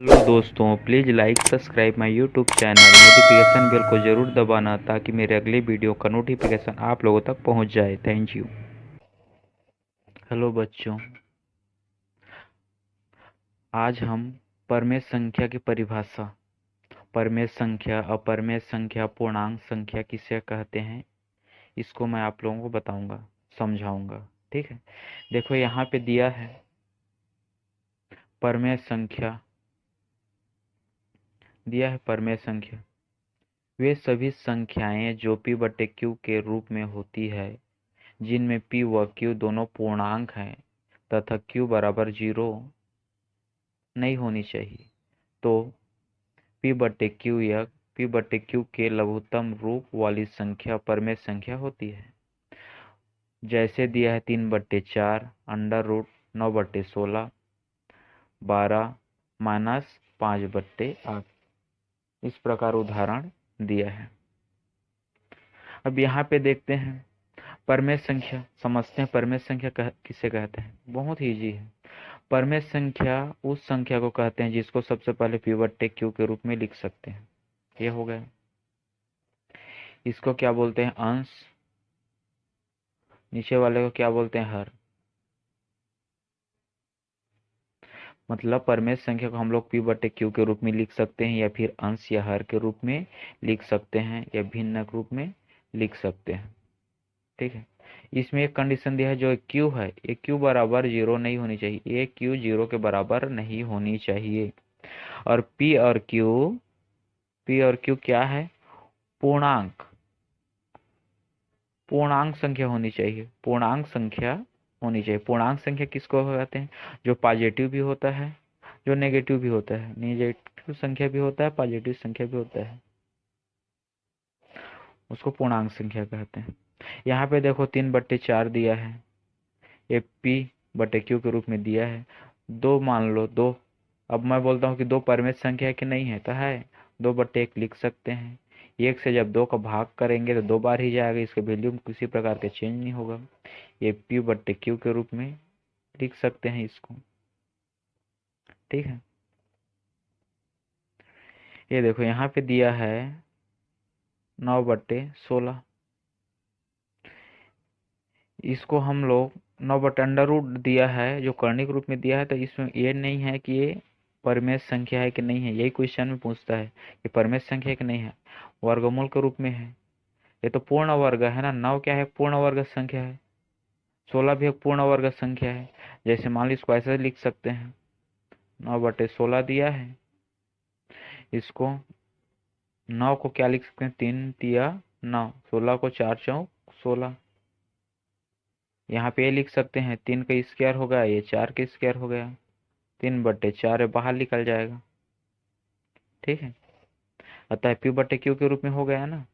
Hello दोस्तों, please like subscribe my YouTube channel. Notification bell को ज़रूर दबाना ताकि मेरे अगले वीडियो का नोटिफिकेशन आप लोगों तक पहुंच जाए। Thank you. हेलो बच्चों, आज हम परमेय संख्या की परिभाषा, परमेय संख्या, अपरमेय संख्या, पूर्णांक संख्या किसे कहते हैं, इसको मैं आप लोगों को बताऊंगा, समझाऊंगा। ठीक है, देखो यहाँ पे दिया है परमेय संख्या, दिया है परमेय संख्या वे सभी संख्याएं जो p/q के रूप में होती है, जिनमें p व q दोनों पूर्णांक हैं तथा q बराबर 0 नहीं होनी चाहिए, तो p/q या p/q के लघुत्तम रूप वाली संख्या परमेय संख्या होती है। जैसे दिया है 3/4, अंडर रूट 9/16, 12 माइनस 5/8, इस प्रकार उदाहरण दिया है। अब यहाँ पे देखते हैं परमेय संख्या, समझते हैं परमेय संख्या किसे कहते हैं। बहुत ही इजी है। परमेय संख्या उस संख्या को कहते हैं जिसको सबसे पहले p/q के रूप में लिख सकते हैं। ये हो गया। इसको क्या बोलते हैं, अंश। नीचे वाले को क्या बोलते हैं, हर। मतलब परमेय संख्या को हम लोग p/q के रूप में लिख सकते हैं, या फिर अंश या हर के रूप में लिख सकते हैं, या भिन्न रूप में लिख सकते हैं। ठीक है, इसमें एक कंडीशन दिया है, जो q है ये q बराबर 0 नहीं होनी चाहिए, ये q 0 के बराबर नहीं होनी चाहिए। और p और q क्या है, पूर्णांक, पूर्णांक संख्या होनी चाहिए, पूर्णांक संख्या होनी चाहिए। पूर्णांक संख्या किसको कहते हैं, जो पॉजिटिव भी होता है, जो नेगेटिव भी होता है। नेगेटिव संख्या भी होता है, पॉजिटिव संख्या भी होता है, उसको पूर्णांक संख्या कहते हैं। यहाँ पे देखो 3/4 दिया है, ये p/q के रूप में दिया है। दो मान लो, दो। अब मैं बोलता हूँ कि दो परमेय संख्या है कि नहीं है, तो है। 2/1 लिख सकते हैं। एक से जब दो का भाग करेंगे तो दो बार ही जाएगा, इसके वैल्यू में किसी प्रकार के चेंज नहीं होगा। ये p/q के रूप में लिख सकते हैं इसको। ठीक है, ये देखो यहाँ पे दिया है 9/16, इसको हम लोग 9/√, दिया है जो कर्णिक रूप में दिया है, तो इसमें ये नहीं है कि ये परमेय संख्या है कि नहीं है। यही क्वेश्चन में पूछता है कि परमेय संख्या है कि नहीं है, वर्गमूल के रूप में है। ये तो पूर्ण वर्ग है ना, 9 क्या है, पूर्ण वर्ग संख्या है। 16 भी एक पूर्ण वर्ग संख्या है। जैसे मान लो इसको ऐसे लिख सकते हैं, 9/16 दिया है, इसको 9 को क्या लिख सकते हैं, 3×3 = 9, 16 को 4×4 = 16। यहाँ पे ये लिख सकते हैं 3 का स्क्वायर हो गया, ये 4 का स्क्वायर हो गया, 3/4 बाहर निकल जाएगा। ठीक है, अतः p/q के रूप में हो गया ना।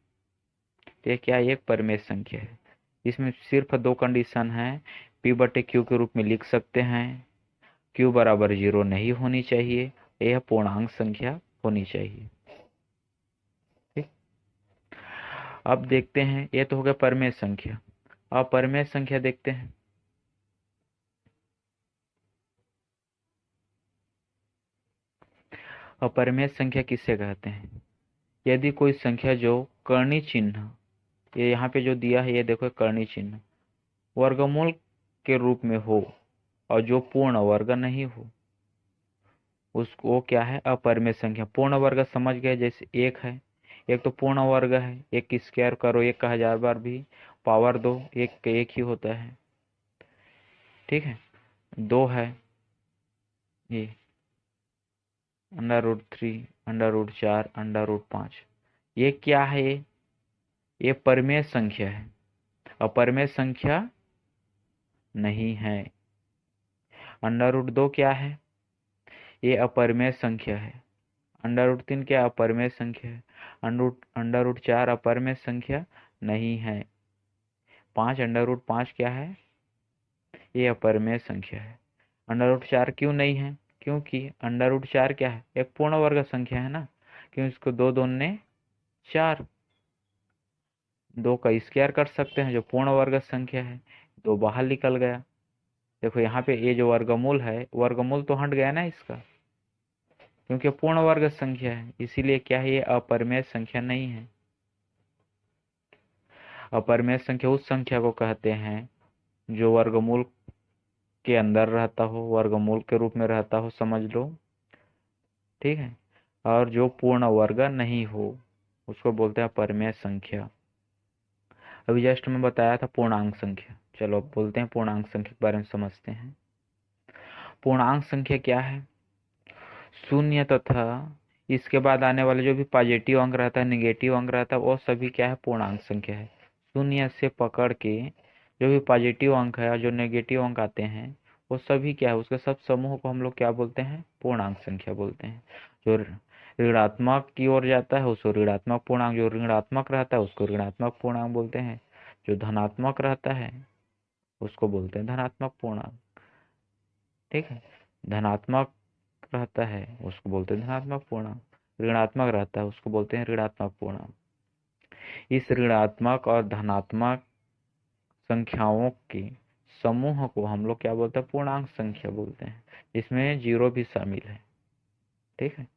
ये क्या, एक परमेय संख्या है। इसमें सिर्फ दो कंडीशन है, p/q के रूप में लिख सकते हैं, q बराबर 0 नहीं होनी चाहिए, यह पूर्णांक संख्या होनी चाहिए। ठीक, अब देखते हैं, ये तो हो गया परमेय संख्या। अब परमेय संख्या देखते हैं। अपरमेय संख्या किसे कहते हैं, यदि कोई संख्या जो कर्णी चिन्ह, ये यहाँ पे जो दिया है ये देखो कर्णी चिन्ह, वर्गमूल के रूप में हो और जो पूर्ण वर्ग नहीं हो, उसको क्या है, अपरमेय संख्या। पूर्ण वर्ग समझ गए, जैसे एक है, एक तो पूर्ण वर्ग है, एक की स्क्वायर करो, एक का 1000 बार भी पावर दो, एक का एक ही होता है। ठीक है, दो है, ये √3, √4, √5, ये क्या है, ये परमेय संख्या है, अपरमेय संख्या नहीं है। √2 क्या है, ये अपरमेय संख्या है। √3 क्या, अपरमेय संख्या है। √4 अपरमेय संख्या नहीं है। 5 क्या है, ये अपरमेय संख्या है। √4 क्यों नहीं है, क्योंकि √4 क्या है, एक पूर्ण वर्ग संख्या है ना, क्यों, इसको 2 दूने 4, 2 का स्क्वायर कर सकते हैं जो पूर्ण वर्ग संख्या है, 2 बाहर निकल गया। देखो यहाँ पे ये जो वर्गमूल है, वर्गमूल तो हट गया ना इसका, क्योंकि पूर्ण वर्ग संख्या है, इसीलिए क्या है, ये अपरिमेय संख्या नहीं है। अपरिमेय संख्या उस संख्या को कहते हैं जो वर्गमूल के अंदर रहता हो, वर्गमूल के रूप में रहता हो, समझ लो, ठीक है, और जो पूर्ण वर्ग नहीं हो उसको बोलते हैं अपरिमेय संख्या। अभी जस्ट मैं बताया था पूर्णांक संख्या। चलो अब बोलते हैं पूर्णांक संख्या के बारे में, समझते हैं। पूर्णांक संख्या क्या है? शून्य तथा इसके बाद आने वाले जो भी पॉजिटिव अंक रहता है, निगेटिव अंक रहता है, वो सभी क्या है, पूर्णांक संख्या है। शून्य से पकड़ के जो भी पॉजिटिव अंक है और जो नेगेटिव अंक आते हैं वो सभी क्या है, उसके सब समूह को हम लोग क्या बोलते हैं, पूर्णांक संख्या बोलते हैं। जो ऋणात्मक की ओर जाता है उसको ऋणात्मक पूर्णांक, जो ऋणात्मक रहता है उसको ऋणात्मक पूर्णांक बोलते हैं, जो धनात्मक रहता है उसको बोलते हैं धनात्मक पूर्णांक। ठीक है, धनात्मक रहता है उसको बोलते हैं धनात्मक पूर्णांक, ऋणात्मक रहता है उसको बोलते हैं ऋणात्मक पूर्णांक। इस ऋणात्मक और धनात्मक संख्याओं के समूह को हम लोग क्या बोलते हैं, पूर्णांक संख्या बोलते हैं, जिसमें जीरो भी शामिल है। ठीक है,